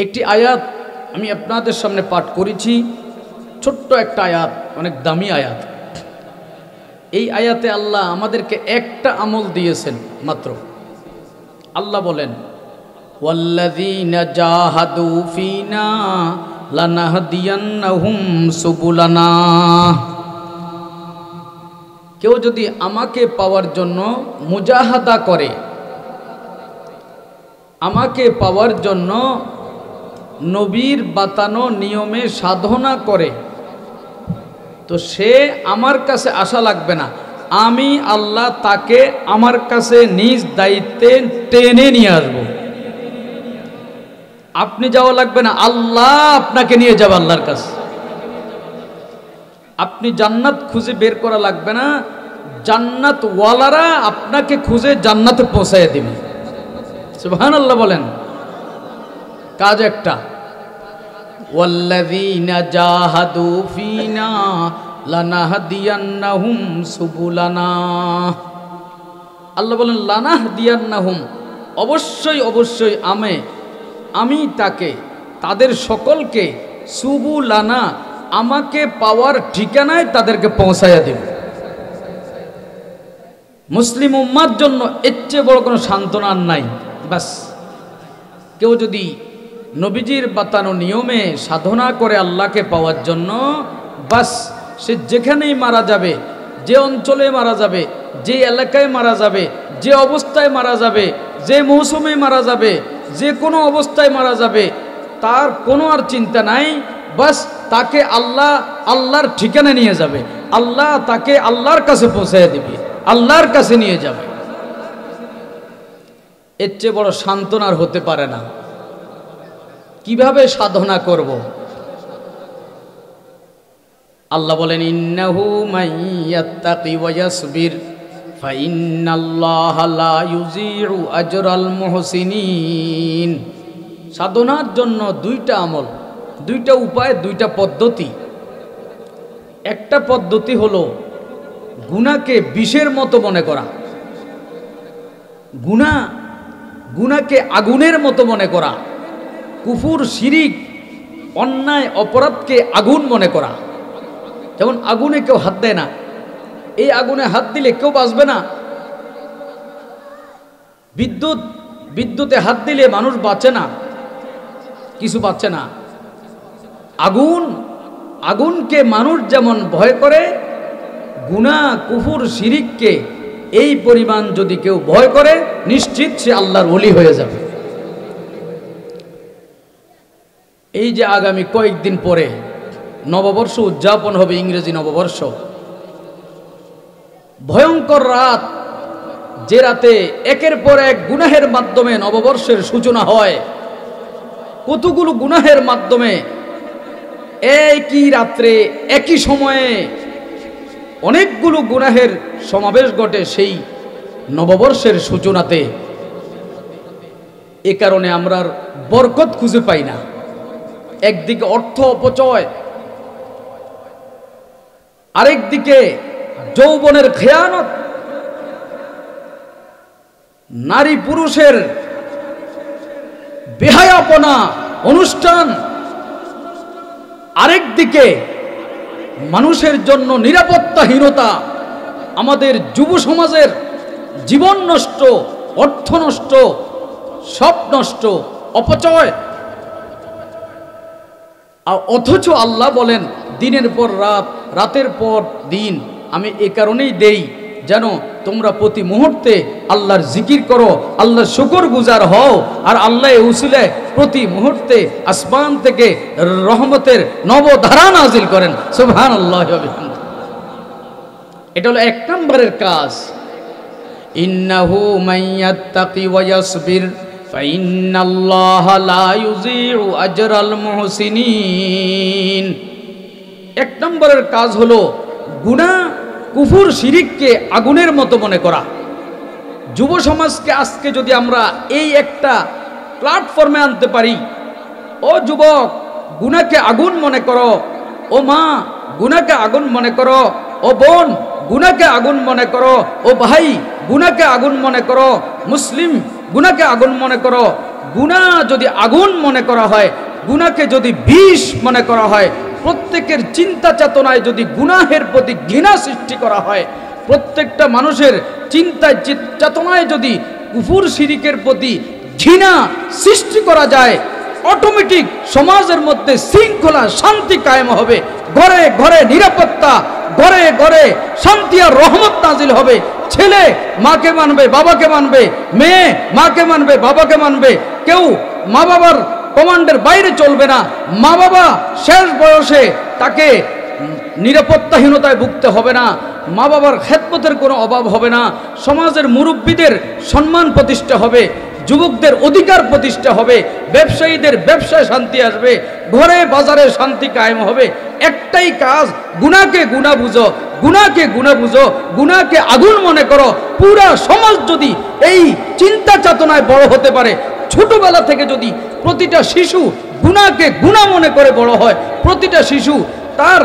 একটি আয়াত আমি আপনাদের সামনে পাঠ করেছি, ছোট্ট একটা আয়াত, অনেক দামি আয়াত। এই আয়াতে আল্লাহ আমাদেরকে একটা আমল দিয়েছেন মাত্র। আল্লাহ বলেন, ওয়াল্লাযীনা জাহাদু ফীনা লানাহদিয়ান্নাহুম সুবুলানা। কেউ যদি আমাকে পাওয়ার জন্য মুজাহাদা করে, আমাকে পাওয়ার জন্য নবীর বাতানো নিয়মে সাধনা করে, তো সে আমার কাছে আসা লাগবে না, আমি আল্লাহ তাকে আমার কাছে নিজ দায়িত্বে টেনে নিয়ে আসব। আপনি যাওয়া লাগবে না, আল্লাহ আপনাকে নিয়ে যাবে আল্লাহর কাছে। আপনি জান্নাত খুঁজে বের করা লাগবে না, জান্নাত ওয়ালারা আপনাকে খুঁজে জান্নাতে পৌঁছায় দিবে। সুবহানাল্লাহ বলেন। কাজ একটা, ওয়াল্লাযীনা জাহাদু ফীনা লানাহদিয়ান্নাহুম সুবুলানা। আল্লাহ বলেন লানাহদিয়ান্নাহুম, অবশ্যই অবশ্যই আমি তাকে, তাদের সকলকে, সুবুলানা, আমাকে পাওয়ার ঠিকানায় তাদেরকে পৌঁছাইয়া দেব। মুসলিম উম্মার জন্য এর চেয়ে বড় কোনো সান্ত্বনা নাই। বাস, কেউ যদি নবীজির বাতানো নিয়মে সাধনা করে আল্লাহকে পাওয়ার জন্য, বাস সে যেখানেই মারা যাবে, যে অঞ্চলে মারা যাবে, যে এলাকায় মারা যাবে, যে অবস্থায় মারা যাবে, যে মৌসুমে মারা যাবে, যে কোনো অবস্থায় মারা যাবে, তার কোনো আর চিন্তা নাই। বাস তাকে আল্লাহর ঠিকানা নিয়ে যাবে, আল্লাহ তাকে আল্লাহর কাছে পৌঁছে দিবে, আল্লাহর কাছে নিয়ে যাবে। এর চেয়ে বড় সান্ত্বনার হতে পারে না। কিভাবে সাধনা করব? আল্লাহ বলেন, ইন্নাহু মাইয়াত্তাকি ওয়া ইয়াসবির ফাইন্নাল্লাহা লা ইউযিউ আজরাল মুহসিনিন। সাধনার জন্য দুইটা আমল, দুইটা উপায়, দুইটা পদ্ধতি। একটা পদ্ধতি হলো গুনাহকে বিষের মতো মনে করা, গুনাহকে আগুনের মতো মনে করা, কুফুর, শিরিক, অন্যায়, অপরাধকে আগুন মনে করা। যেমন আগুনে কেউ হাত দেয় না, এই আগুনে হাত দিলে কেউ বাঁচবে না। বিদ্যুতে হাত দিলে মানুষ বাঁচে না, কিছু বাঁচে না। আগুনকে মানুষ যেমন ভয় করে, গুনাহ, কুফুর, শিরিককে এই পরিমাণ যদি কেউ ভয় করে, নিশ্চিত সে আল্লাহর ওলি হয়ে যাবে। এই যে আগামী কয়েকদিন পরে নববর্ষ উদযাপন হবে, ইংরেজি নববর্ষ, ভয়ঙ্কর রাত, যে রাতে একের পর এক গুনাহের মাধ্যমে নববর্ষের সূচনা হয়। কতগুলো গুনাহের মাধ্যমে একই রাত্রে, একই সময়ে অনেকগুলো গুনাহের সমাবেশ ঘটে সেই নববর্ষের সূচনাতে। এ কারণে আমরা বরকত খুঁজে পাই না। একদিকে অর্থ অপচয়, আরেকদিকে যৌবনের খেয়ানত, নারী পুরুষের বেহায়াপনা অনুষ্ঠান, আরেকদিকে মানুষের জন্য নিরাপত্তাহীনতা, আমাদের যুব সমাজের জীবন নষ্ট, অর্থ নষ্ট, সব নষ্ট, অপচয়। আর অথচ আল্লাহ বলেন, দিনের পর রাত, রাতের পর দিন আমি এ কারণেই দেই যেন তোমরা প্রতি মুহূর্তে আল্লাহর জিকির করো, আল্লাহর শুকরগুজার হও, আর আল্লাহ উসিলে প্রতি মুহূর্তে আসমান থেকে রহমতের নবধারা নাজিল করেন। সুবহানাল্লাহ। এটা হলো এক নম্বরের কাজ। ইন্নাহু মাইয়াত্তাকি ওয়া ইয়াসবির ফাইন্নাল্লাহা লা ইউযিউ আজরাল মুহসিনিন। এক নম্বরের কাজ হলো গুনাহ, কুফুর, শিরিককে আগুনের মতো মনে করা। যুব সমাজকে আজকে যদি আমরা এই একটা প্ল্যাটফর্মে আনতে পারি, ও যুবক, গুনাহকে আগুন মনে করো, ও মা, গুনাহকে আগুন মনে করো, ও বোন, গুনাহকে আগুন মনে করো, ও ভাই, গুনাহকে আগুন মনে করো, মুসলিম, গুনাহকে আগুন মনে করো, গুনাহ যদি আগুন মনে করা হয়, গুনাহকে যদি বিষ মনে করা হয়, প্রত্যেকের চিন্তা চেতনায় যদি গুনাহের প্রতি ঘৃণা সৃষ্টি করা হয়, প্রত্যেকটা মানুষের চিন্তায় চেতনায় যদি কুফর শিরিকের প্রতি ঘৃণা সৃষ্টি করা যায়, অটোমেটিক সমাজের মধ্যে শৃঙ্খলা শান্তি কায়েম হবে, ঘরে ঘরে নিরাপত্তা, ঘরে ঘরে শান্তি আর রহমত নাজিল হবে। ছেলে মাকে মানবে, বাবাকে মানবে, মেয়ে মাকে মানবে, বাবাকে মানবে, কেউ মা বাবার কমান্ডের বাইরে চলবে না। মা বাবা শেষ বয়সে তাকে নিরাপত্তাহীনতায় ভুগতে হবে না, মা বাবার খেদমতের কোনো অভাব হবে না, সমাজের মুরব্বীদের সম্মান প্রতিষ্ঠা হবে, যুবকদের অধিকার প্রতিষ্ঠা হবে, ব্যবসায়ীদের ব্যবসায় শান্তি আসবে, ঘরে বাজারে শান্তি কায়েম হবে। একটাই কাজ, গুনাহকে গুনাহ বুঝো, গুনাহকে গুনাহ বুঝো, গুনাহকে আগুন মনে করো। পুরা সমাজ যদি এই চিন্তা চেতনায় বড় হতে পারে, ছোটবেলা থেকে যদি প্রতিটা শিশু গুনাহকে গুনাহ মনে করে বড় হয়, প্রতিটা শিশু তার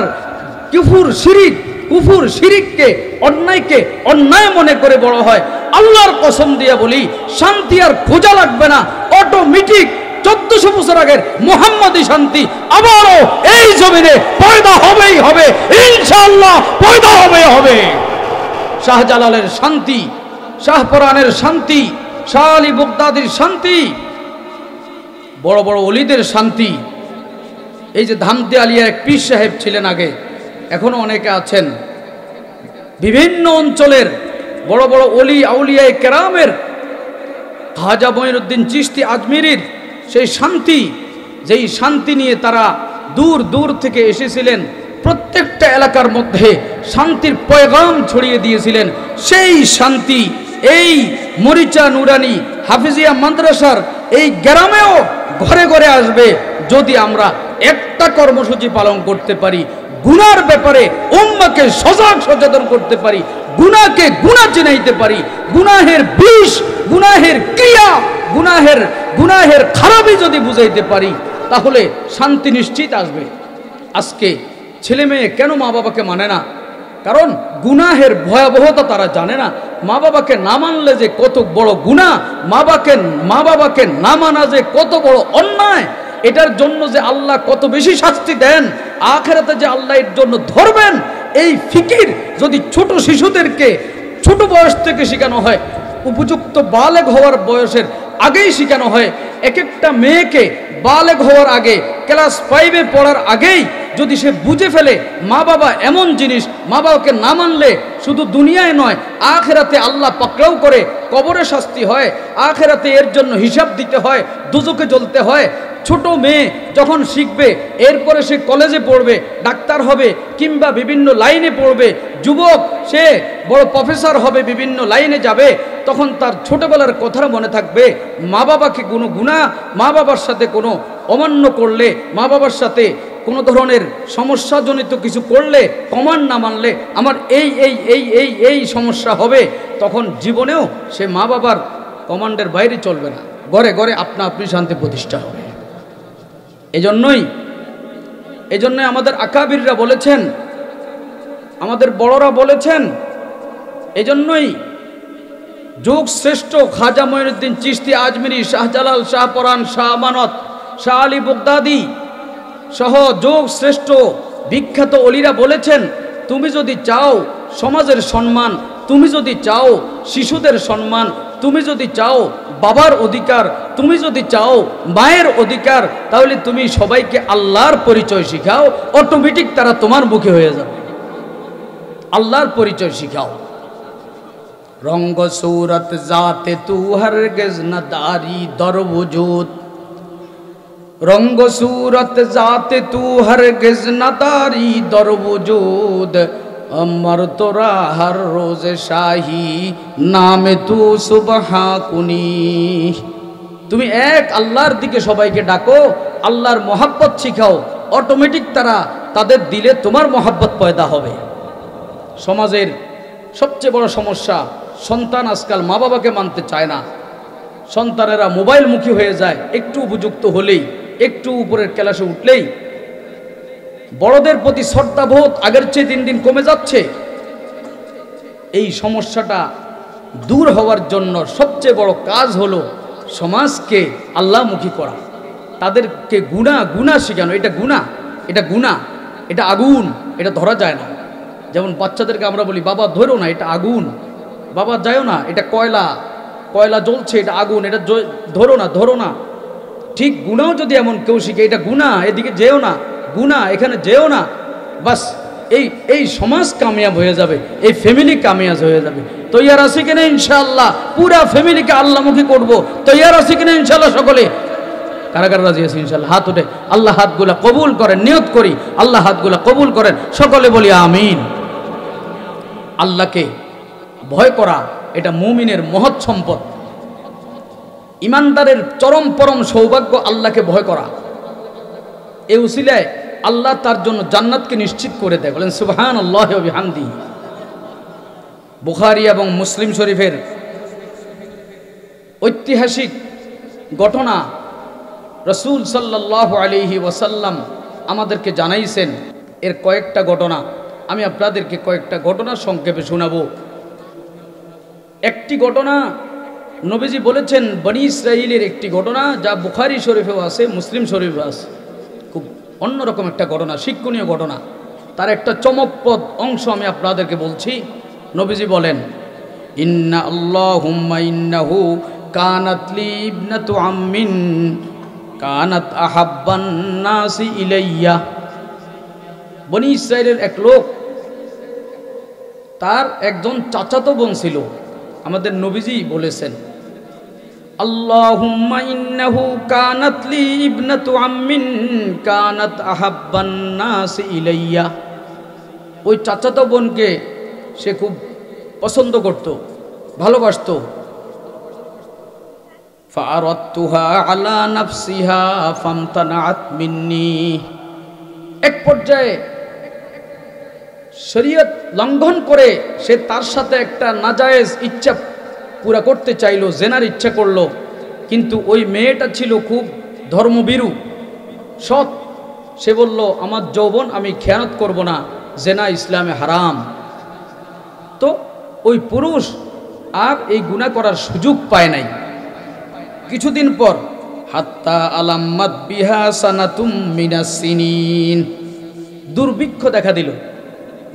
কুফর শিরিককে অন্যায়কে অন্যায় মনে করে বড় হয়, আল্লাহর কসম দিয়ে বলি শান্তি আর খোঁজা লাগবে না, অটোমেটিক 1400 বছর আগের মুহাম্মাদি শান্তি আবারও এই জমিনে পয়দা হবেই হবে, ইনশাআল্লাহ পয়দা হবেই হবে। শাহজালালের শান্তি, শাহপরানের শান্তি, শাহ আলী বগদাদির শান্তি, বড় বড় ওলিদের শান্তি। এই যে ধামতে আলিয়ার এক পীর সাহেব ছিলেন আগে, এখনো অনেকে আছেন, বিভিন্ন অঞ্চলের বড় বড় ওলি আউলিয়ায়ে কেরামের, খাজা মঈনুদ্দিন চিশতি আজমিরির সেই শান্তি, যেই শান্তি নিয়ে তারা দূর দূর থেকে এসেছিলেন, প্রত্যেকটা এলাকার মধ্যে শান্তির পয়গাম ছড়িয়ে দিয়েছিলেন। সেই শান্তি এই মরিচা নুরানি হাফিজিয়া মাদ্রাসার এই গ্রামেও ঘরে ঘরে আসবে, যদি আমরা একটা কর্মসূচি পালন করতে পারি, গুনার ব্যাপারে উম্মাহকে সজাগ সচেতন করতে পারি, গুনাহকে গুনাহ চিনাইতে পারি, গুনাহের বিষ, গুনাহের ক্রিয়া, গুনাহের খারাপি যদি বুঝাইতে পারি, তাহলে শান্তি নিশ্চিত আসবে। আজকে ছেলে মেয়ে কেন মা বাবাকে মানে না? কারণ গুনাহের ভয়াবহতা তারা জানে না। মা বাবাকে না মানলে যে কত বড় গুনাহ, মা বাবাকে না মানা যে কত বড় অন্যায়, এটার জন্য যে আল্লাহ কত বেশি শাস্তি দেন, আখিরাতে যে আল্লাহ এর জন্য ধরবেন, এই ফিকির যদি ছোট শিশুদেরকে ছোট বয়স থেকে শেখানো হয়, উপযুক্ত বালেগ হওয়ার বয়সের আগেই শেখানো হয়, এক একটা মেয়েকে বালেগ হওয়ার আগে, ক্লাস 5-এ পড়ার আগেই যদি সে বুঝে ফেলে মা বাবা এমন জিনিস, মা বাবাকে না মানলে শুধু দুনিয়ায় নয় আখিরাতে আল্লাহ পাকড়াও করে, কবরে শাস্তি হয়, আখিরাতে এর জন্য হিসাব দিতে হয়, দুজকে জ্বলতে হয়। ছোট মেয়ে যখন শিখবে, এরপরে সে কলেজে পড়বে, ডাক্তার হবে কিংবা বিভিন্ন লাইনে পড়বে, যুবক সে বড় প্রফেসর হবে, বিভিন্ন লাইনে যাবে, তখন তার ছোটবেলার কথা মনে থাকবে, মা বাবাকে কোনো গুনাহ, মা বাবার সাথে কোনো অমান্য করলে, মা বাবার সাথে কোনো ধরনের সমস্যাজনিত কিছু করলে, কমান্ড না মানলে আমার এই এই এই এই এই সমস্যা হবে, তখন জীবনেও সে মা বাবার কমান্ডের বাইরে চলবে না, ঘরে ঘরে আপনা আপনি শান্তি প্রতিষ্ঠা হবে। এজন্যই আমাদের আকাবিররা বলেছেন, আমাদের বড়রা বলেছেন, এজন্যই যুগ শ্রেষ্ঠ খাজা মঈনুদ্দিন চিশতি আজমিরি, শাহজালাল, শাহপরান, শাহ আমানত, শাহ আলী বগদাদি সহ যুগ শ্রেষ্ঠ বিখ্যাত ওলিরা বলেছেন, তুমি যদি চাও সমাজের সম্মান, তুমি যদি চাও শিশুদের সম্মান, তুমি যদি চাও বাবার অধিকার, তুমি যদি চাও মায়ের অধিকার, তাহলে তুমি সবাইকে আল্লাহর পরিচয় শিখাও, অটোমেটিক তারা তোমার মুখে হয়ে যাবে। আল্লাহর পরিচয় শিখাও। রঙ্গ সুরত জাতে তু হরগিজ না দারি দর वजूद, রঙ্গ সুরত জাতে তু হরগিজ না দারি দর वजूद, अमर तोरा हर रोज शाही नामे तू सुबहा कुनी। তুমি এক আল্লাহর দিকে সবাইকে ডাকো, আল্লাহর মোহাব্বত শিখাও, অটোমেটিক তাদের দিলে তোমার মোহাব্বত পয়দা হবে। সমাজের সবচেয়ে বড় সমস্যা, সন্তান আজকাল মা বাবাকে মানতে চায় না, সন্তানেরা মোবাইলমুখী হয়ে যায়, একটু উপযুক্ত হলেই, একটু উপরের ক্লাসে উঠলেই বড়দের প্রতি শ্রদ্ধাবোধ আগের চেয়ে দিন দিন কমে যাচ্ছে। এই সমস্যাটা দূর হওয়ার জন্য সবচেয়ে বড় কাজ হলো সমাজকে আল্লাহমুখী করা, তাদেরকে গুনাহ শেখানো। এটা গুনাহ, এটা আগুন, এটা ধরা যায় না। যেমন বাচ্চাদেরকে আমরা বলি বাবা ধরো না, এটা আগুন, বাবা যাও না, এটা কয়লা জ্বলছে, এটা আগুন, এটা ধরো না। ঠিক গুনাহ যদি এমন কেউ শিখে এটা গুনাহ, এদিকে যেও না, গুনাহ এখানে যেও না, বাস এই সমাজ কামিয়াব হয়ে যাবে, এই ফ্যামিলি কামিয়াব হয়ে যাবে। তৈয়ার আছে কিনা ইনশাআল্লাহ? পুরা ফ্যামিলিকে আল্লাহমুখী করব, তৈয়ার আছে কিনা ইনশাআল্লাহ? সকলে কারা কারা রাজি আছে ইনশাআল্লাহ? হাত ওঠে। আল্লাহ হাতগুলা কবুল করেন, নিয়ত করি আল্লাহ হাতগুলা কবুল করেন, সকলে বলি আমিন। আল্লাহকে ভয় করা এটা মুমিনের মহৎ সম্পদ, ইমানদারের চরম পরম সৌভাগ্য আল্লাহকে ভয় করা। এই উসিলায় আল্লাহ তার জন্য জান্নাতকে নিশ্চিত করে দেয়। বলেন সুবহানাল্লাহি ওয়া বিহামদিহি। বুখারী এবং মুসলিম শরীফের ঐতিহাসিক ঘটনা রাসূল সাল্লাল্লাহু আলাইহি ওয়াসাল্লাম আমাদেরকে জানাইছেন। এর কয়েকটা ঘটনা আমি আপনাদেরকে কয়েকটা ঘটনা সংক্ষেপে শোনাবো। একটি ঘটনা নবীজি বলেছেন বনি ইসরাইলের একটি ঘটনা, যা বুখারী শরীফেও আছে, মুসলিম শরীফেও আছে। খুব অন্যরকম একটা ঘটনা, শিক্ষণীয় ঘটনা। তার একটা চমকপ্রদ অংশ আমি আপনাদেরকে বলছি। নবীজি বলেন, ইন্না আল্লাহুম্মা ইন্নাহু কানাত লি ইবনাতু আম্মিন কানাত আহাব্বান নাসি ইলাইয়া। বনি ইসরাইলের এক লোক, তার একজন চাচাতো বোন ছিল। আমাদের নবীজি বলেছেন, আল্লাহুম্মা ইন্নাহু কানাত লি ইবনাতু আম্মিন কানাত আহাব্বান নাসি ইলাইয়া। ওই চাচাতো বোনকে সে খুব পছন্দ করত, ভালোবাসত। ফাআরাদতুহা আলা নাফসিহা ফামতানাআত মিন্নি। এক পর্যায়ে শরীয়ত লঙ্ঘন করে সে তার সাথে একটা নাজায়েজ ইচ্ছা পুরা করতে চাইলো, জেনার ইচ্ছা করলো। কিন্তু ওই মেয়েটা ছিল খুব ধর্মভীরু, সৎ। সে বলল, আমার যৌবন আমি খেয়ানত করব না, জেনা ইসলামে হারাম। তো ওই পুরুষ আর এই গুনাহ করার সুযোগ পায় নাই। কিছুদিন পর হাত্তা আলাম্মাত বিহা সানাতুম মিনাস সিনিন, দুর্ভিক্ষ দেখা দিল।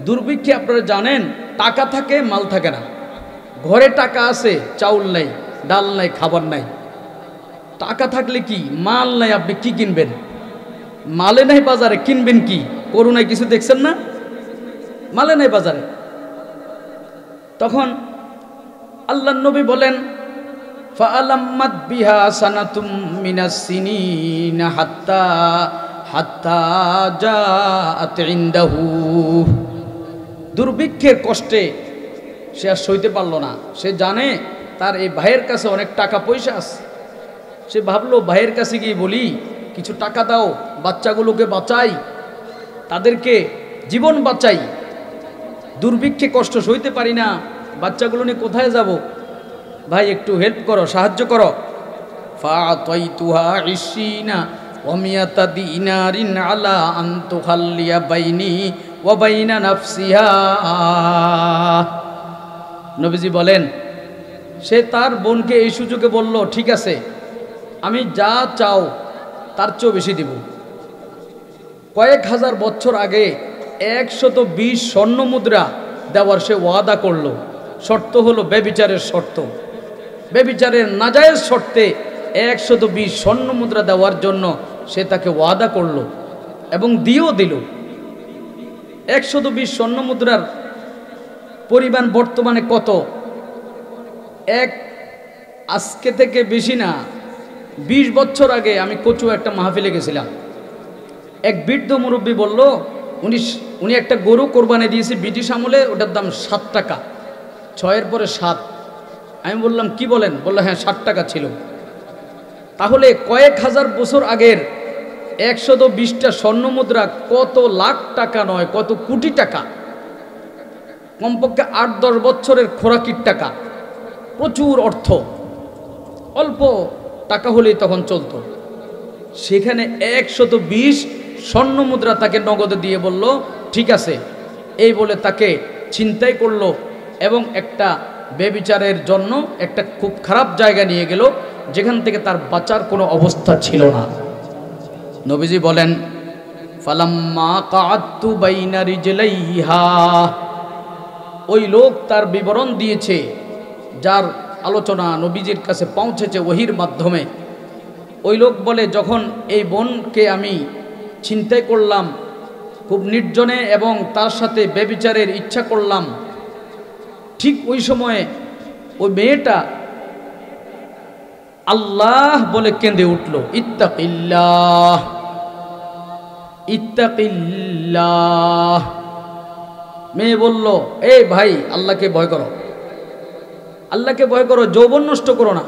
দুর্ভিক্ষে আপনারা জানেন টাকা থাকে মাল থাকে না। ঘরে টাকা আছে, চাউল নাই, ডাল নাই, খাবার নাই। টাকা থাকলে কি, মাল নাই, আপনি কি কিনবেন? মালে নাই বাজারে, কিনবেন কি? করোনায় কিছু দেখছেন না? মালে নাই বাজারে। তখন আল্লাহর নবী বলেন, ফাআলাম্মাত বিহা সানাতুম মিনাস সিনিন হাত্তা জাআত ইনদাহু। দুর্ভিক্ষের কষ্টে সে আর সইতে পারল না। সে জানে তার এই ভাইয়ের কাছে অনেক টাকা পয়সা আছে। সে ভাবলো, ভাইয়ের কাছে গিয়ে বলি, কিছু টাকা দাও, বাচ্চাগুলোকে বাঁচাই, তাদেরকে জীবন বাঁচাই। দুর্ভিক্ষে কষ্ট সইতে পারি না, বাচ্চাগুলো নিয়ে কোথায় যাব? ভাই একটু হেল্প করো, সাহায্য করো। ফাআতাইতুহা 20 ওয়া মিয়াতা দিনারিন আলা আন তুখাল্লিয়া বাইনি ওয়া বাইনা নাফসিহা। নবীজি বলেন, সে তার বোনকে এই সুযোগে বলল, ঠিক আছে, আমি যা চাও তার চেয়েও বেশি দিব। কয়েক হাজার বছর আগে 120 স্বর্ণ মুদ্রা দেওয়ার সে ওয়াদা করলো। শর্ত হলো ব্যভিচারের শর্ত, ব্যভিচারের নাজায়েজ শর্তে 120 স্বর্ণ মুদ্রা দেওয়ার জন্য সে তাকে ওয়াদা করলো এবং দিয়েও দিল। 120 স্বর্ণ মুদ্রার পরিমাণ বর্তমানে কত? আজকে থেকে বেশি না, 20 বছর আগে আমি কচু একটা মাহফিলে গেছিলাম। এক বৃদ্ধ মুরব্বী বলল, উনি একটা গরু কোরবানি দিয়েছে ব্রিটিশ আমলে, ওটার দাম 7 টাকা, 6-এর পরে 7। আমি বললাম, কি বলেন? বললো, হ্যাঁ 7 টাকা ছিল। তাহলে কয়েক হাজার বছর আগের 120টা স্বর্ণ মুদ্রা কত লাখ টাকা নয়, কত কোটি টাকা, কমপক্ষে 8-10 বছরের খোরাকির টাকা, প্রচুর অর্থ। অল্প টাকা হলেই তখন চলতো। সেখানে 120 স্বর্ণ মুদ্রা তাকে নগদে দিয়ে বলল, ঠিক আছে। এই বলে তাকে ছিনতাই করলো এবং একটা বেবিচারের জন্য একটা খুব খারাপ জায়গা নিয়ে গেল। যেখান থেকে তার বাঁচার কোনো অবস্থা ছিল না। নবীজি বলেন ফালাম্মা কাআতু বাইনা রিজলাইহা, ওই লোক তার বিবরণ দিয়েছে যার আলোচনা নবীজির কাছে পৌঁছেছে ওহির মাধ্যমে। ওই লোক বলে যখন এই বোনকে আমি ছিনতাই করলাম খুব নির্জনে এবং তার সাথে ব্যভিচারের ইচ্ছা করলাম, ঠিক ওই সময়ে ওই মেয়েটা আল্লাহ বলে কেঁদে উঠল, ইত্তাকিল্লাহ ইত্তাকিল্লাহ। মেয়ে বলল, এই ভাই আল্লাহকে ভয় করো, আল্লাহকে ভয় করো, যৌবন নষ্ট করো না,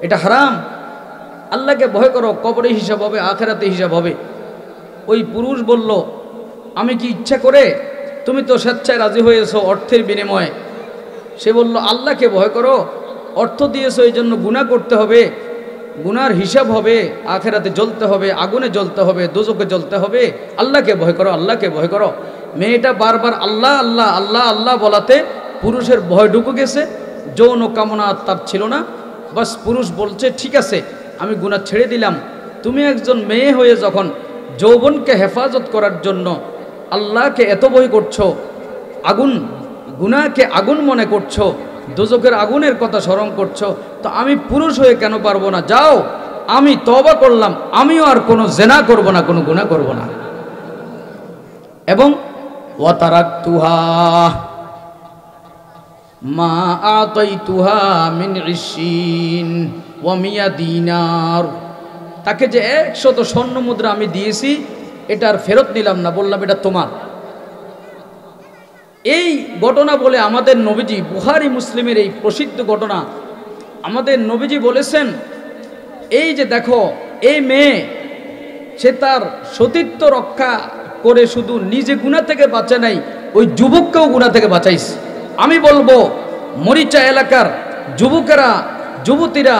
এটা হারাম। আল্লাহকে ভয় করো, কবরে হিসাব হবে, আখেরাতে হিসাব হবে। ওই পুরুষ বলল, আমি কি ইচ্ছা করে? তুমি তো স্বেচ্ছায় রাজি হয়েছো অর্থের বিনিময়ে। সে বলল, আল্লাহকে ভয় করো, অর্থ দিয়েছো এই জন্য গুনাহ করতে হবে, গুনার হিসাব হবে, আখেরাতে জ্বলতে হবে, আগুনে জ্বলতে হবে, দোজখে জ্বলতে হবে। আল্লাহকে ভয় করো, আল্লাহকে ভয় করো। মেয়েটা বারবার আল্লাহ আল্লাহ আল্লাহ আল্লাহ বলাতে পুরুষের ভয় ঢুকে গেছে, যৌন কামনা তার ছিল না। বাস পুরুষ বলছে, ঠিক আছে আমি গুনাহ ছেড়ে দিলাম। তুমি একজন মেয়ে হয়ে যখন যৌবনকে হেফাজত করার জন্য আল্লাহকে এত ভয় করছো, আগুন গুনাহকে আগুন মনে করছো, দোজখের আগুনের কথা স্মরণ করছো, তো আমি পুরুষ হয়ে কেন পারবো না? যাও, আমি তওবা করলাম, আমিও আর কোনো জেনা করব না, কোনো গুনাহ করব না। এবং ওয়াতারাকতুহা মা আতাইতুহা মিন ইশিন ওয়া মিয়া দিনার, তাকে যে 100 স্বর্ণ মুদ্রা আমি দিয়েছি এটা আর ফেরত নিলাম না, বললাম এটা তোমার। এই ঘটনা বলে আমাদের নবীজি, বুখারী মুসলিমের এই প্রসিদ্ধ ঘটনা, আমাদের নবীজি বলেছেন, এই যে দেখো এই মেয়ে, সে তার সতীত্ব রক্ষা করে শুধু নিজে গুনাহ থেকে বাঁচে নাই, ওই যুবককেও গুনাহ থেকে বাঁচাইছে। আমি বলবো মরিচা এলাকার যুবকেরা, যুবতীরা,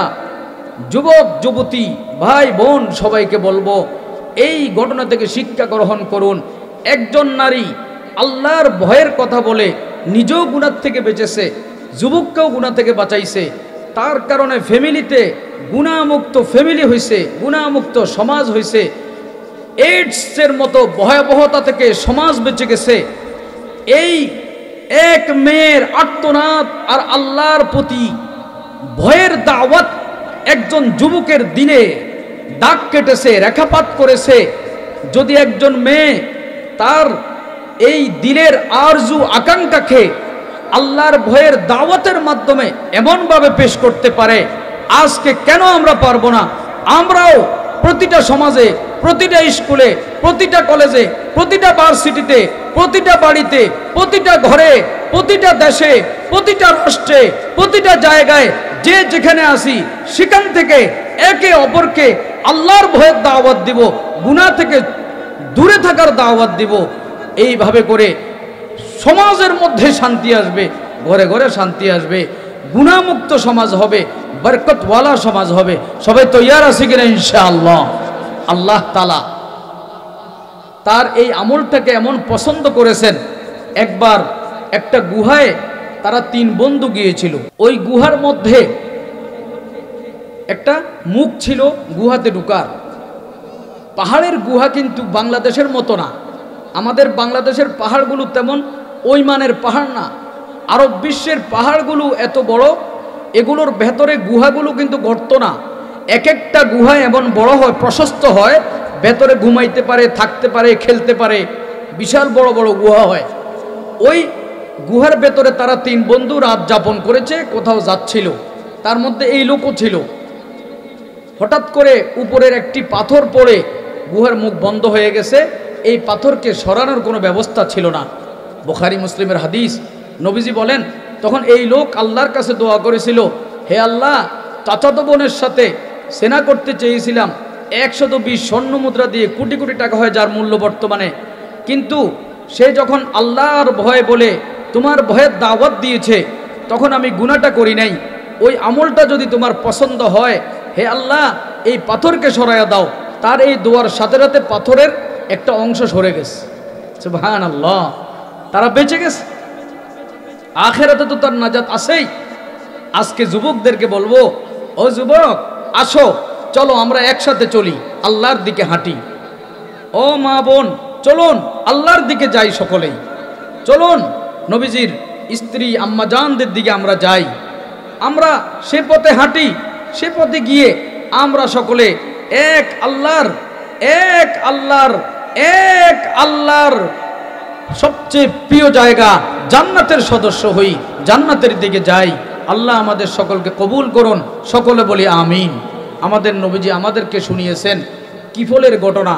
যুবক যুবতী, ভাই বোন সবাইকে বলবো এই ঘটনা থেকে শিক্ষা গ্রহণ করুন। একজন নারী আল্লাহর ভয়ের কথা বলে নিজেও গুনাহ থেকে বেঁচেছে, যুবককেও গুনাহ থেকে বাঁচাইছে। তার কারণে ফ্যামিলিতে গুনাহমুক্ত ফ্যামিলি হয়েছে, গুনাহমুক্ত সমাজ হয়েছে। এইডসের মতো ভয়াবহতা থেকে সমাজ বেঁচে গেছে। এই এক মেয়ের আর্তনাদ আর আল্লাহর প্রতি ভয়ের দাওয়াত একজন যুবকের দিনে দাগ কেটেছে, রেখাপাত করেছে। যদি একজন মেয়ে তার এই দিলের আরজু আকাঙ্ক্ষাকে আল্লাহর ভয়ের দাওয়াতের মাধ্যমে এমনভাবে পেশ করতে পারে, আজকে কেন আমরা পারবো না? আমরাও প্রতিটা সমাজে, প্রতিটা স্কুলে, প্রতিটা কলেজে, প্রতিটা ভার্সিটিতে, প্রতিটা বাড়িতে, প্রতিটা ঘরে, প্রতিটা দেশে, প্রতিটা রাষ্ট্রে, প্রতিটা জায়গায় যে যেখানে আসি সেখান থেকে একে অপরকে আল্লাহর ভয়ের দাওয়াত দিব, গুনাহ থেকে দূরে থাকার দাওয়াত দিব। এইভাবে করে সমাজের মধ্যে শান্তি আসবে, ঘরে ঘরে শান্তি আসবে, গুনাহমুক্ত সমাজ হবে, বরকতওয়ালা সমাজ হবে। সবাই তৈয়ার আছে কিনা ইনশাআল্লাহ? আল্লাহ তাআলা তার এই আমলটাকে এমন পছন্দ করেছেন। একবার একটা গুহায় তারা 3 বন্ধু গিয়েছিল। ওই গুহার মধ্যে একটা মুখ ছিল গুহাতে ঢুকার। পাহাড়ের গুহা কিন্তু বাংলাদেশের মতো না। আমাদের বাংলাদেশের পাহাড়গুলো তেমন ওই মানের পাহাড় না। আরব বিশ্বের পাহাড়গুলো এত বড়, এগুলোর ভেতরে গুহাগুলো কিন্তু গর্ত না। এক একটা গুহা এমন বড় হয়, প্রশস্ত হয়, ভেতরে ঘুমাইতে পারে, থাকতে পারে, খেলতে পারে, বিশাল বড় বড় গুহা হয়। ওই গুহার ভেতরে তারা 3 বন্ধু রাত যাপন করেছে, কোথাও যাচ্ছিল। তার মধ্যে এই লোকও ছিল। হঠাৎ করে উপরের একটি পাথর পড়ে গুহার মুখ বন্ধ হয়ে গেছে। এই পাথরকে সরানোর কোনো ব্যবস্থা ছিল না। বুখারী মুসলিমের হাদিস। নবীজি বলেন, তখন এই লোক আল্লাহর কাছে দোয়া করেছিল, হে আল্লাহ, চাচাতো বোনের সাথে সেনা করতে চেয়েছিলাম, 120 স্বর্ণ মুদ্রা দিয়ে কোটি কোটি টাকা হয় যার মূল্য বর্তমানে। কিন্তু সে যখন আল্লাহর ভয় বলে তোমার ভয়ের দাওয়াত দিয়েছে, তখন আমি গুনাহটা করি নাই। ওই আমলটা যদি তোমার পছন্দ হয়, হে আল্লাহ, এই পাথরকে সরাইয়া দাও। তার এই দোয়ার সাথে সাথে পাথরের একটা অংশ সরে গেছে। সুবহানাল্লাহ, তারা বেঁচে গেছে। আখেরাতে তো তার নাজাত আছেই। আজকে যুবকদেরকে বলবো, ও যুবক, আসো, চলো আমরা একসাথে চলি, আল্লাহর দিকে হাঁটি। ও মা বোন, চলুন আল্লাহর দিকে যাই, সকলেই চলুন নবীজির স্ত্রী আম্মাজানদের দিকে আমরা যাই, আমরা সে পথে হাঁটি, সে পথে গিয়ে আমরা সকলে এক আল্লাহর সবচেয়ে প্রিয় জায়গা জান্নাতের সদস্য হই, জান্নাতের দিকে যাই। আল্লাহ আমাদের সকলকে কবুল করুন, সকলে বলি আমিন। আমাদের নবীজি আমাদেরকে শুনিয়েছেন কিফলের ঘটনা,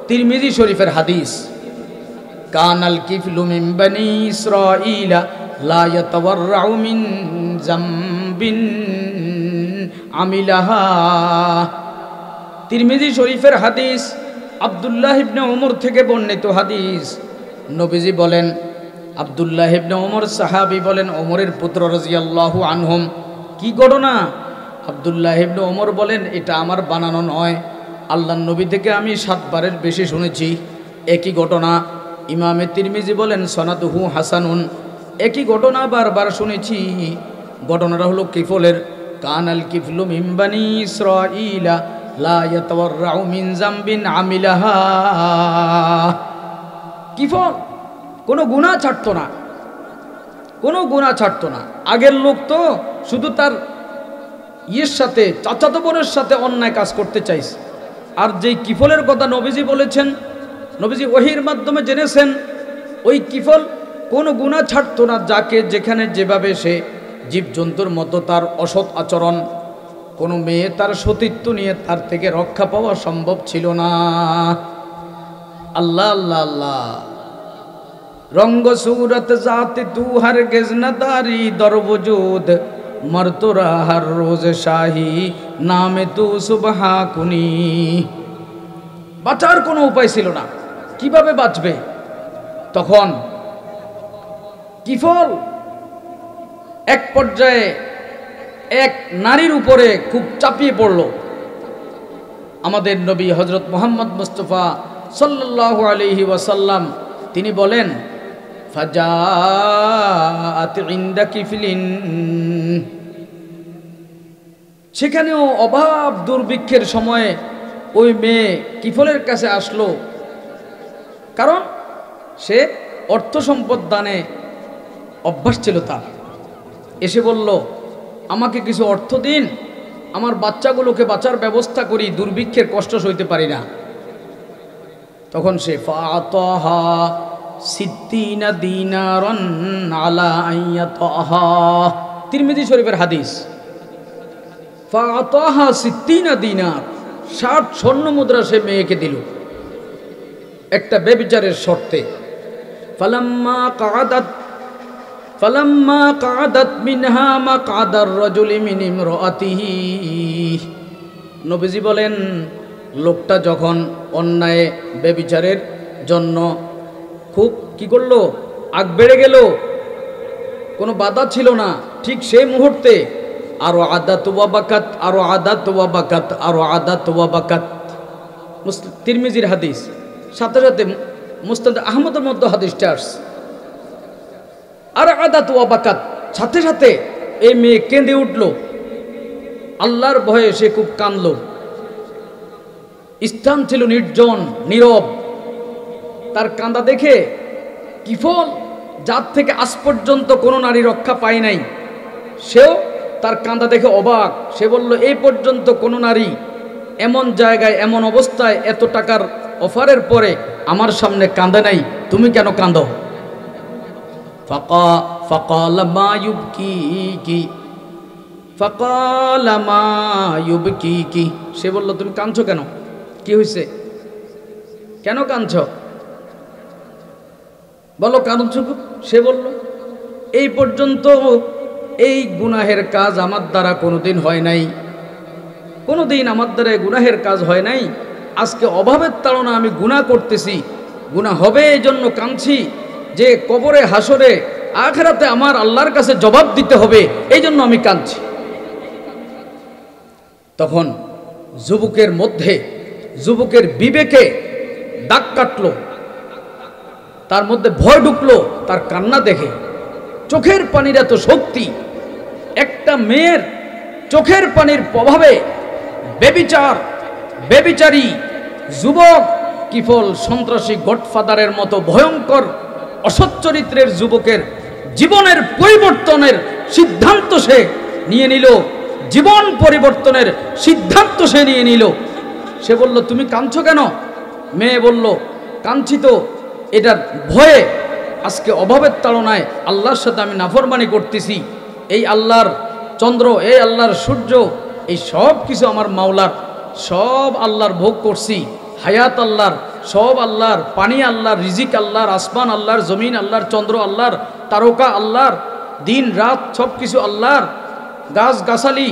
তিরমিজি শরীফের হাদিস। কানাল কিফলু মিন বানি ইসরাঈলা লা ইয়াতাওয়াররাউ মিন যামবিন আমিলাহা। তিরমিজি শরীফের হাদিস, আব্দুল্লাহ ইবনে ওমর থেকে বর্ণিত হাদিস। নবীজি বলেন, আব্দুল্লাহ ইবনে ওমর সাহাবী বলেন, ওমরের পুত্র রাদিয়াল্লাহু আনহুম। কি ঘটনা? আব্দুল্লাহ ইবনে ওমর বলেন, এটা আমার বানানো নয়, আল্লাহর নবী থেকে আমি 7 বারের বেশি শুনেছি একই ঘটনা। ইমামে তিরমিজি বলেন সনাদুহু হাসানুন, একই ঘটনা বারবার শুনেছি। ঘটনাটা হলো কিফলের। কানাল কিফলু মিন বানি ইসরাঈলা লা ইয়াতাওয়াররাউ মিন যামবিন আমিলাহা। কিফল কোনো গুনাহ ছাড়তো না, কোনো গুনাহ ছাড়তো না। আগের লোক তো শুধু তার ইয়ের সাথে, চাচাতো বোনের সাথে অন্যায় কাজ করতে চাইছে। আর যেই কিফলের কথা নবীজি বলেছেন, নবীজি ওহীর মাধ্যমে জেনেছেন, ওই কিফল কোনো গুনাহ ছাড়তো না। যাকে যেখানে যেভাবে সে জীবজন্তুর মতো তার অসৎ আচরণ, কোনো মেয়ে তার সতীত্ব নিয়ে তার থেকে রক্ষা পাওয়া সম্ভব ছিল না। আল্লাহ আল্লাহ আল্লাহ। রঙ্গ সুরত জাতি তু হর গেজনদারি দরবজুদ মরতুরা হর রোজ শাহী নামে তু সুবহা কুনি। বাঁচার কোনো উপায় ছিল না, কিভাবে বাঁচবে? তখন কিফল এক পর্যায়ে এক নারীর উপরে খুব চাপিয়ে পড়ল। আমাদের নবী হযরত মুহাম্মদ মুস্তাফা সাল্লাল্লাহু আলাইহি ওয়াসাল্লাম তিনি বলেন, ফাজাআত ইনদা কিফলিন। সেখানেও অভাব দুর্ভিক্ষের সময়ে ওই মেয়ে কিফলের কাছে আসলো, কারণ সে অর্থ সম্পদ দানে অভ্যাস ছিল তার। এসে বলল, আমাকে কিছু অর্থ দিন, আমার বাচ্চাগুলোকে বাঁচার ব্যবস্থা করি, দুর্ভিক্ষের কষ্ট সইতে পারি না। তখন সে ফাতাহা সিদ্দিনা দিনারান আলা আইয়াতাহা। তিরমিজি শরীফের হাদিস। ফাতাহা সিদ্দিনা দিনার, 60 স্বর্ণ মুদ্রা সে মেয়েকে দিল একটা বেবিচারের শর্তে। ফালাম্মা কাদাত মিনহা মাকাদার রাজুলি মিন ইমরাতিহি। নবীজি বলেন, লোকটা যখন অন্যায় বেবিচারের জন্য খুব কি করলো, আগ বেড়ে গেল, কোনো বাধা ছিল না, ঠিক সেই মুহূর্তে আরো আদাত ওয়া বাকাত, আরো আদাত ওয়া বাকাত, আরো আদাত ওয়া বাকাত। তিরমিজির হাদিস, সাথে সাথে মুসনাদ আহমদের মধ্যে হাদিসটা আসছে। আর আদাত ওয়া বাকাত, সাথে সাথে এই মেয়ে কেঁদে উঠল, আল্লাহর ভয়ে সে খুব কাঁদল। স্থান ছিল নির্জন, নীরব। তার কাঁদা দেখে কিফল, যার থেকে আজ পর্যন্ত কোনো নারী রক্ষা পায় নাই, সেও তার কাঁদা দেখে অবাক। সে বলল, এই পর্যন্ত কোনো নারী এমন জায়গায়, এমন অবস্থায়, এত টাকার অফারের পরে আমার সামনে কাঁদে নাই, তুমি কেন কাঁদো? ফাকালা মা ইউবকিকি, ফাকালা মা ইউবকিকি। সে বলল, তুমি কাঁদছো কেন? কি হয়েছে? কেন কাঁদছো? বলো কাঁদছো। সে বলল, এই পর্যন্ত এই গুনাহের কাজ আমার দ্বারা কোনোদিন হয় নাই, কোনোদিন আমার দ্বারা গুনাহের কাজ হয় নাই। আজকে অভাবের তাড়না আমি গুনাহ করতেছি, গুনাহ হবে এই জন্য কাঁদছি, যে কবরে হাসরে আখিরাতে আমার আল্লাহর কাছে জবাব দিতে হবে, এই জন্য আমি কাঁদছি। তখন যুবকের মধ্যে, যুবকের বিবেকে দাগ কাটলো, তার মধ্যে ভয় ঢুকলো তার কান্না দেখে। চোখের পানির এত শক্তি, একটা মেয়ের চোখের পানির প্রভাবে বেবিচারী যুবক কিফল সন্ত্রাসী গডফাদারের মতো ভয়ঙ্কর অসৎ চরিত্রের যুবকের জীবনের পরিবর্তনের সিদ্ধান্ত সে নিয়ে নিল, জীবন পরিবর্তনের সিদ্ধান্ত সে নিয়ে নিল। সে বলল, তুমি কাঁদছো কেন? মেয়ে বলল, কাঁদছি তো এটার ভয়ে, আজকে অভাবের তাড়নায় আল্লাহর সাথে আমি নাফরমানি করতেছি। এই আল্লাহর চন্দ্র, এই আল্লাহর সূর্য, এই সব কিছু আমার মাওলার, সব আল্লাহর ভোগ করছি। হায়াত আল্লাহর, সব আল্লাহর, পানি আল্লাহর, রিজিক আল্লাহর, আসমান আল্লাহর, জমিন আল্লাহর, চন্দ্র আল্লাহর, তারকা আল্লাহর, দিন রাত সব কিছু আল্লাহর, গাছ গাছালি,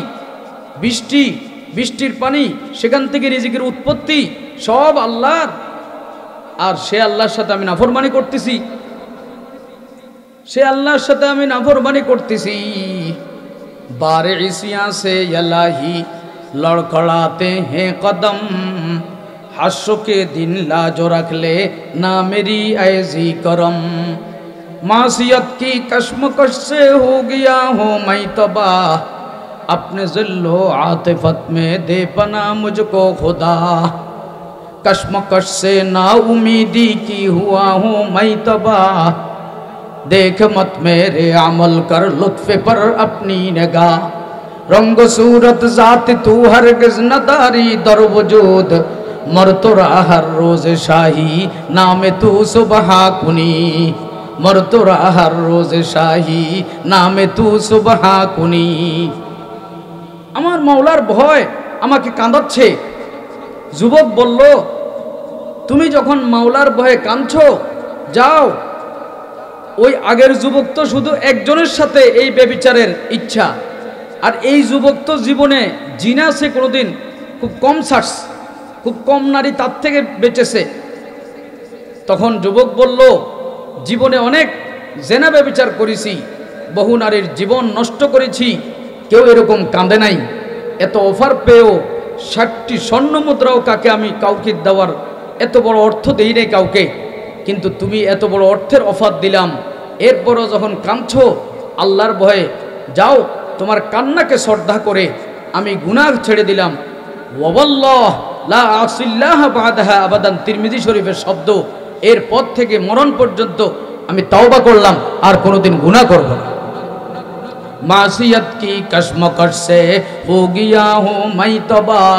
বৃষ্টির পানি, সেখান থেকে রিজিকের উৎপত্তি সব আল্লাহর। আর সে আল্লাহর সাথে আমি নাফরমানি করতেছি, সে আল্লাহর সাথে আমি নাফরমানি করতেছি। बारे इसिया से इलाही लड़खड़ाते हैं कदम, हाशो के दिन लाजो रख ले ना मेरी ऐसी करम। मासियत की कश्मकश से हो गया हूँ मैं तबाह, अपने ज़िल्लो आतिफत में दे पना मुझको खुदा। कश्मकश से ना उम्मीदी की हुआ हूँ मैं तबाह, देख मत मेरे अमल कर लुत्फ़े पर अपनी निगाह। रंग सूरत ज़ात तू हरगिज़ न दारी दर वजूद, मर तो रहा हर रोज़ शाही नाम तू सुबह कुनी। मर तो रहा हर रोज़ शाही नाम तू सुबह कुनी। আমার মাওলার ভয় আমাকে কাঁদাচ্ছে। যুবক বলল, তুমি যখন মাওলার ভয়ে কাঁদছো, যাও। ওই আগের যুবক তো শুধু একজনের সাথে এই ব্যভিচারের ইচ্ছা, আর এই যুবক তো জীবনে জিনা সে কোনোদিন খুব কম ছাড়ছে, খুব কম নারী তার থেকে বেঁচেছে। তখন যুবক বলল, জীবনে অনেক জেনা ব্যভিচার করেছি, বহু নারীর জীবন নষ্ট করেছি, কেউ এরকম কাঁদে নাই। এত অফার পেয়েও 60টি স্বর্ণ মুদ্রাও কাউকে দেওয়ার এত বড় অর্থ দেই নাই কাউকে, কিন্তু তুমি এত বড় অর্থের অফার দিলাম, এরপরও যখন কাঁদছো আল্লাহর ভয়ে, যাও তোমার কান্নাকে শ্রদ্ধা করে আমি গুনাহ ছেড়ে দিলাম। ওয়াল্লাহ লা আসিল্লাহ বাদাহা আবাদান, তিরমিজি শরীফের শব্দ। এরপর থেকে মরণ পর্যন্ত আমি তওবা করলাম, আর কোনোদিন গুনাহ করব না। मासियत की कश्मकश से हो गया हूँ मैं तबाह,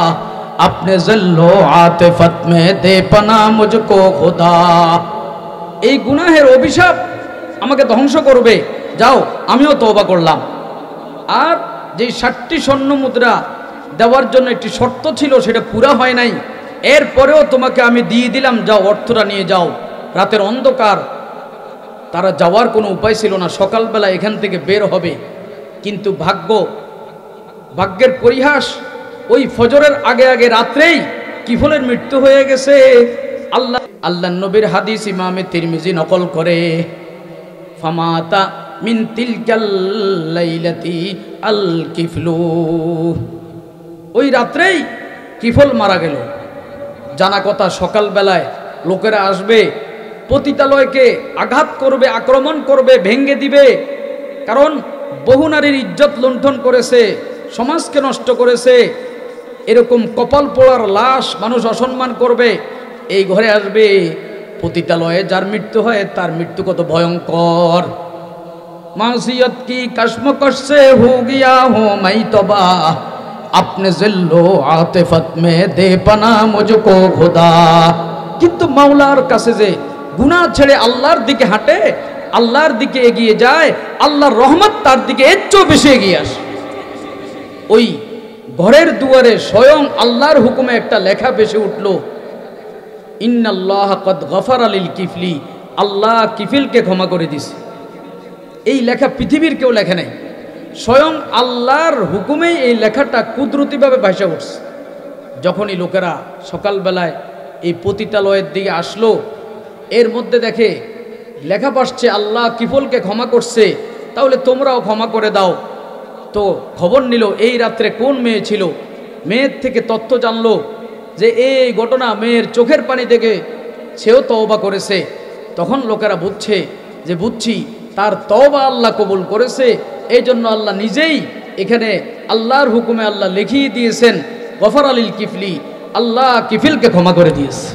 अपने ज़िल्लो आतिफत में दे पना मुझको खुदा। এই গুনাহের অভিশাপ আমাকে ধ্বংস করবে, যাও আমিও তওবা করলাম। আর যে 60টি স্বর্ণ মুদ্রা দেওয়ার জন্য একটি শর্ত ছিল, সেটা পুরা হয় নাই, এরপরেও তোমাকে আমি দিয়ে দিলাম, যাও অর্থটা নিয়ে যাও। রাতের অন্ধকার, তারা যাওয়ার কোনো উপায় ছিল না, সকালবেলা এখান থেকে বের হবে। কিন্তু ভাগ্যের পরিহাস, ওই ফজরের আগে আগে রাত্রেই কিফলের মৃত্যু হয়ে গেছে। আল্লাহ নবীর হাদিস ইমামে তিরমিজি নকল করে, ফামাতা মিন তিলকাল লাইলাতি আল কিফলু, ওই রাত্রেই কিফল মারা গেল। জানা কথা, সকালবেলায় লোকেরা আসবে, পতিতালয়কে আঘাত করবে, আক্রমণ করবে, ভেঙ্গে দিবে, কারণ বহু নারীর ইজ্জত লুণ্ঠন করেছে, সমাজকে নষ্ট করেছে। এরকম কপাল পোড়ার লাশ মানুষ অসম্মান করবে। এই ঘরে আসবে, পতিতালয়ে যার মৃত্যু হয় তার মৃত্যু কত ভয়ঙ্কর। মাসিয়ত কি কশমকশ সে হো গিয়া হো মাই তবা, আপনে জিল্লো আতিফত মে দে পানা মুঝকো খুদা। কিন্তু মাওলার কাছে যে গুনাহ ছেড়ে আল্লাহর দিকে হাঁটে, আল্লাহর দিকে এগিয়ে যায়, আল্লাহর রহমত তার দিকে এর চেয়েও বেশি এগিয়ে আসে। ওই ঘরের দুয়ারে স্বয়ং আল্লাহর হুকুমে একটা লেখা ভেসে উঠল, ইন্নাল্লাহ কদ গফারা লিল কিফলি, আল্লাহ কিফিলকে ক্ষমা করে দিছে। এই লেখা পৃথিবীর কেউ লেখে নাই, স্বয়ং আল্লাহর হুকুমেই এই লেখাটা কুদরতিভাবে ভেসে উঠছে। যখনই লোকেরা সকালবেলায় এই পতিতালয়ের দিকে আসলো, এর মধ্যে দেখে লেখা পাচ্ছে আল্লাহ কিফলকে ক্ষমা করছে, তাহলে তোমরাও ক্ষমা করে দাও। তো খবর নিল এই রাত্রে কোন মেয়ে ছিল, মেয়ের থেকে তথ্য জানলো যে এই ঘটনা মেয়ের চোখের পানি থেকে সেও তওবা করেছে। তখন লোকেরা বুঝছি তার তওবা আল্লাহ কবুল করেছে, এই জন্য আল্লাহ নিজেই এখানে আল্লাহর হুকুমে আল্লাহ লিখিয়ে দিয়েছেন গফর আলিল কিফলি, আল্লাহ কিফিলকে ক্ষমা করে দিয়েছে।